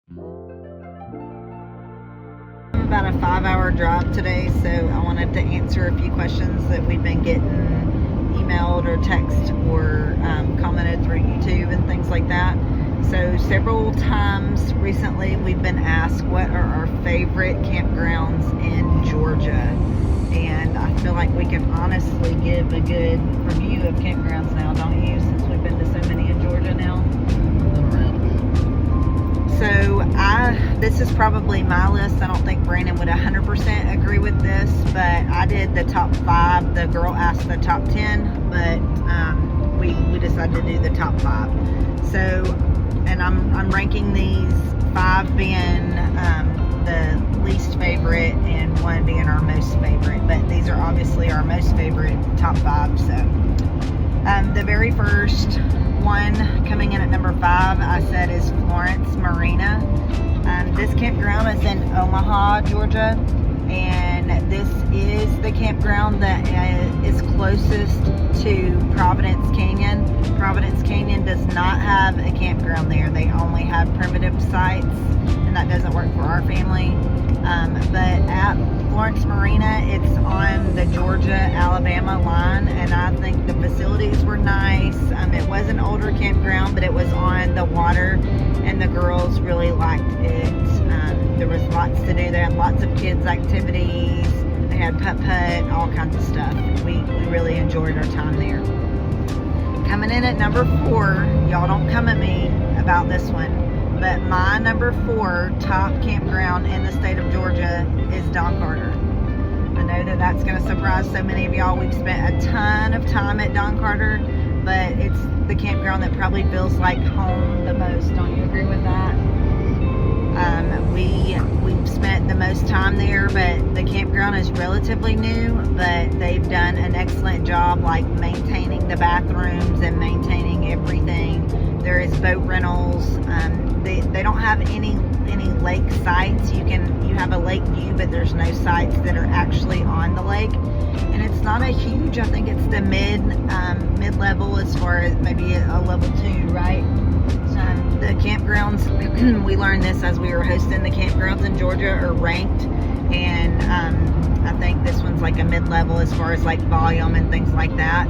About a 5-hour drive today, so I wanted to answer a few questions that we've been getting emailed or text or commented through YouTube and things like that. So several times recently we've been asked what are our favorite campgrounds in Georgia, and I feel like we can honestly give a good review of campgrounds now, don't you, since we've been to so many in Georgia now? So this is probably my list. I don't think Brandon would 100% agree with this, but I did the top 5. The girl asked the top 10, but we decided to do the top 5. So, and I'm ranking these 5 being the least favorite and 1 being our most favorite, but these are obviously our most favorite top 5. So the very first one coming in at number 5, I said, is Florence Marina. This campground is in Omaha, Georgia, and this is the campground that is closest to Providence Canyon. Providence Canyon does not have a campground there. They only have primitive sites, and that doesn't work for our family. But at Florence Marina, it's on the Georgia-Alabama line, and I think the facilities were nice. It was an older campground, but it was on the water, and the girls really liked it. There was lots to do. They had lots of kids' activities. They had putt-putt, all kinds of stuff. We really enjoyed our time there. Coming in at number 4, y'all don't come at me about this one, but my number 4 top campground in the state of Georgia is Don Carter. I know that that's going to surprise so many of y'all. We've spent a ton of time at Don Carter, but it's the campground that probably feels like home the most. Don't you agree with that? We've spent the most time there, but the campground is relatively new, but they've done an excellent job like maintaining the bathrooms and maintaining everything. There is boat rentals. They don't have any lake sites. You have a lake view, but there's no sites that are actually on the lake. And it's not a huge, I think it's the mid-level as far as maybe a level 2, right? The campgrounds, we learned this as we were hosting the campgrounds in Georgia, are ranked, and I think this one's like a mid-level as far as like volume and things like that.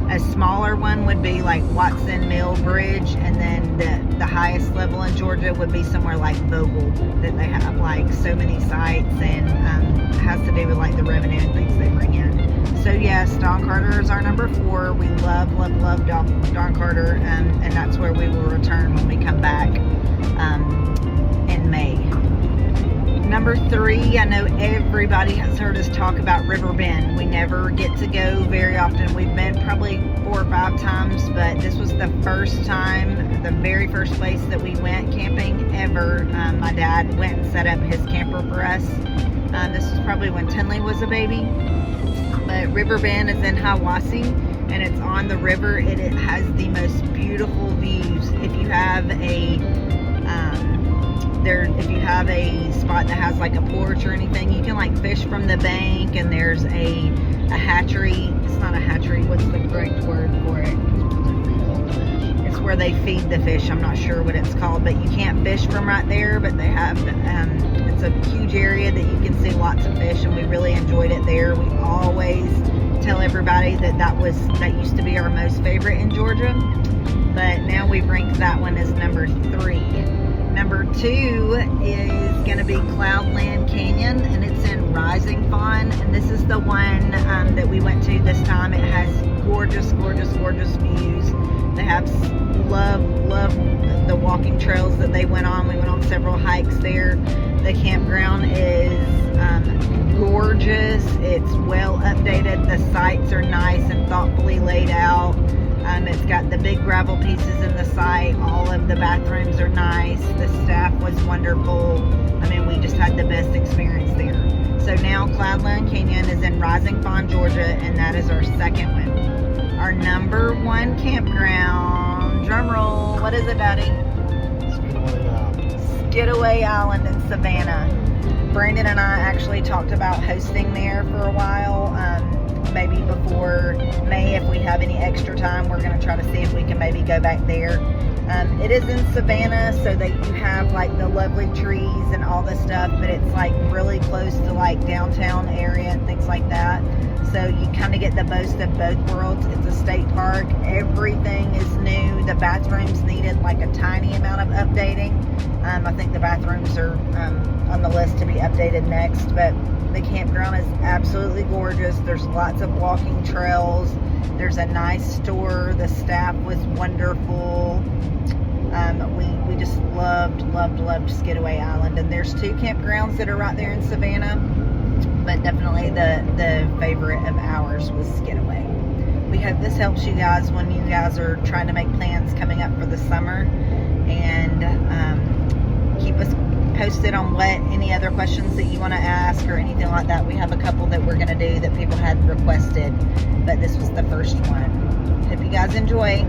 A smaller one would be like Watson Mill Bridge, and then the highest level in Georgia would be somewhere like Vogel, that they have like so many sites, and it has to do with like the revenue and things they bring in. So yes, Don Carter is our number 4. We love Don Carter, and that's where we will return when we come back in May. Number 3, I know everybody has heard us talk about River Bend. We never get to go very often. We've been probably 4 or 5 times, but this was the first time, the very first place that we went camping ever. My dad went and set up his camper for us. This was probably when Tinley was a baby. But River Bend is in Hiawassee, and it's on the river. It has the most beautiful views. If you have a spot that has like a porch or anything, you can like fish from the bank, and there's a hatchery. It's not a hatchery, what's the correct word for it? It's where they feed the fish. I'm not sure what it's called, but you can't fish from right there, but they have it's a huge area that you can see lots of fish, and we really enjoyed it there. We always tell everybody that used to be our most favorite in Georgia, but now we've ranked that one as number 3. Number 2 is going to be Cloudland Canyon, and it's in Rising Fawn, and this is the one that we went to this time. It has gorgeous views. They have love the walking trails that they went on. We went on several hikes there. The campground is gorgeous. It's well updated. The sites are nice and thoughtfully laid out. It's got the big gravel pieces in the site. All of the bathrooms are nice. The staff was wonderful. I mean, we just had the best experience there. So now Cloudland Canyon is in Rising Fawn, Georgia, and that is our second one. Our number 1 campground, drum roll, what is it, Daddy? Skidaway Island in Savannah. Brandon and I actually talked about hosting there for a while. Maybe before May, if we have any extra time, we're going to try to see if we can maybe go back there. It is in Savannah, so that you have like the lovely trees and all this stuff, but it's like really close to like downtown area and things like that. So you kind of get the most of both worlds. It's a state park. Everything is new. The bathrooms needed like a tiny amount of updating. I think the bathrooms are on the list to be updated next, but the campground is absolutely gorgeous. There's lots of walking trails. There's a nice store. The staff was wonderful. We just loved Skidaway Island. And there's 2 campgrounds that are right there in Savannah, but definitely the favorite of ours was Skidaway. We hope this helps you guys when you guys are trying to make plans coming up for the summer. And keep us posted on what any other questions that you want to ask or anything like that. We have a couple that we're going to do that people had requested, but this was the first one. Hope you guys enjoy.